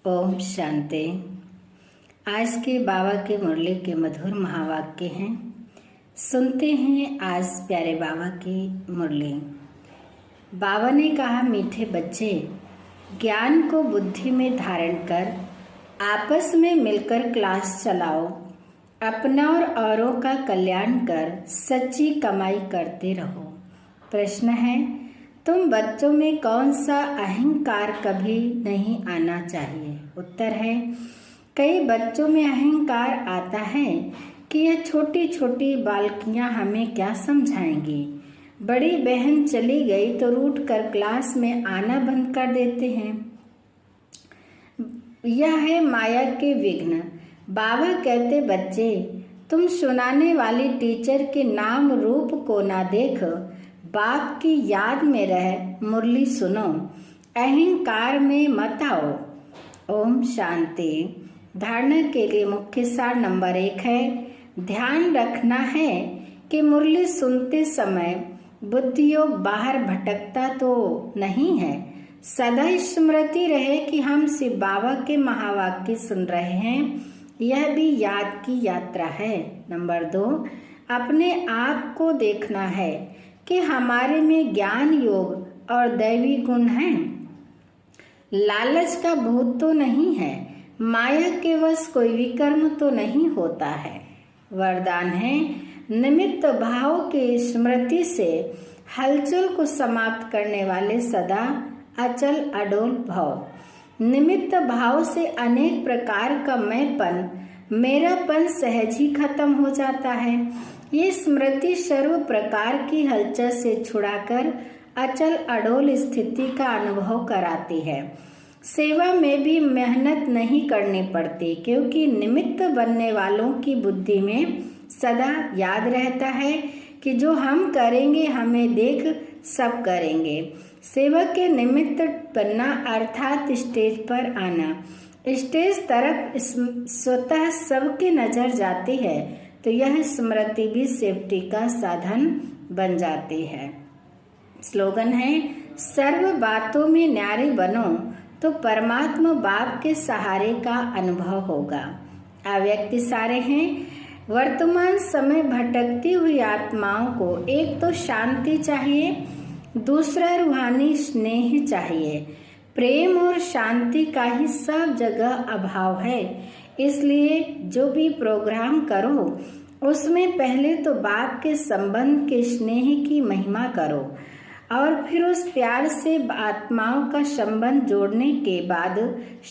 ओम शांति। आज के बाबा के मुरली के मधुर महावाक्य हैं। सुनते हैं आज प्यारे बाबा की मुरली। बाबा ने कहा, मीठे बच्चे, ज्ञान को बुद्धि में धारण कर आपस में मिलकर क्लास चलाओ। अपना और औरों का कल्याण कर सच्ची कमाई करते रहो। प्रश्न है, तुम बच्चों में कौन सा अहंकार कभी नहीं आना चाहिए? उत्तर है, कई बच्चों में अहंकार आता है कि यह छोटी छोटी बालकियां हमें क्या समझाएंगी। बड़ी बहन चली गई तो रूठ कर क्लास में आना बंद कर देते हैं। यह है माया के विघ्न। बाबा कहते, बच्चे, तुम सुनाने वाली टीचर के नाम रूप को ना देख, बाप की याद में रह मुरली सुनो, अहंकार में मत आओ। ओम शांति। धारणा के लिए मुख्य सार नंबर 1 है, ध्यान रखना है कि मुरली सुनते समय बुद्धि योग बाहर भटकता तो नहीं है। सदा स्मृति रहे कि हम शिव बाबा के महावाक्य सुन रहे हैं। यह भी याद की यात्रा है। नंबर 2, अपने आप को देखना है कि हमारे में ज्ञान योग और दैवी गुण हैं। लालच का भूत तो नहीं है। माया के वश कोई विकर्म तो नहीं होता है। वरदान है, निमित्त भाव के स्मृति से हलचल को समाप्त करने वाले सदा अचल अडोल भाव। निमित्त भाव से अनेक प्रकार का मैंपन, मेरापन सहज ही खत्म हो जाता है। ये स्मृति सर्व प्रकार की हलचल से छुड़ाकर अचल अडोल स्थिति का अनुभव कराती है। सेवा में भी मेहनत नहीं करनी पड़ती, क्योंकि निमित्त बनने वालों की बुद्धि में सदा याद रहता है कि जो हम करेंगे हमें देख सब करेंगे। सेवा के निमित्त बनना अर्थात स्टेज पर आना। स्टेज तरफ स्वतः सबकी नजर जाती है तो यह स्मृति भी सेफ्टी का साधन बन जाती है। स्लोगन है, सर्व बातों में न्यारे बनो तो परमात्मा बाप के सहारे का अनुभव होगा। अव्यक्ति सारे हैं। वर्तमान समय भटकती हुई आत्माओं को एक तो शांति चाहिए, दूसरा रूहानी स्नेह चाहिए। प्रेम और शांति का ही सब जगह अभाव है। इसलिए जो भी प्रोग्राम करो उसमें पहले तो बाप के संबंध के स्नेह की महिमा करो और फिर उस प्यार से आत्माओं का संबंध जोड़ने के बाद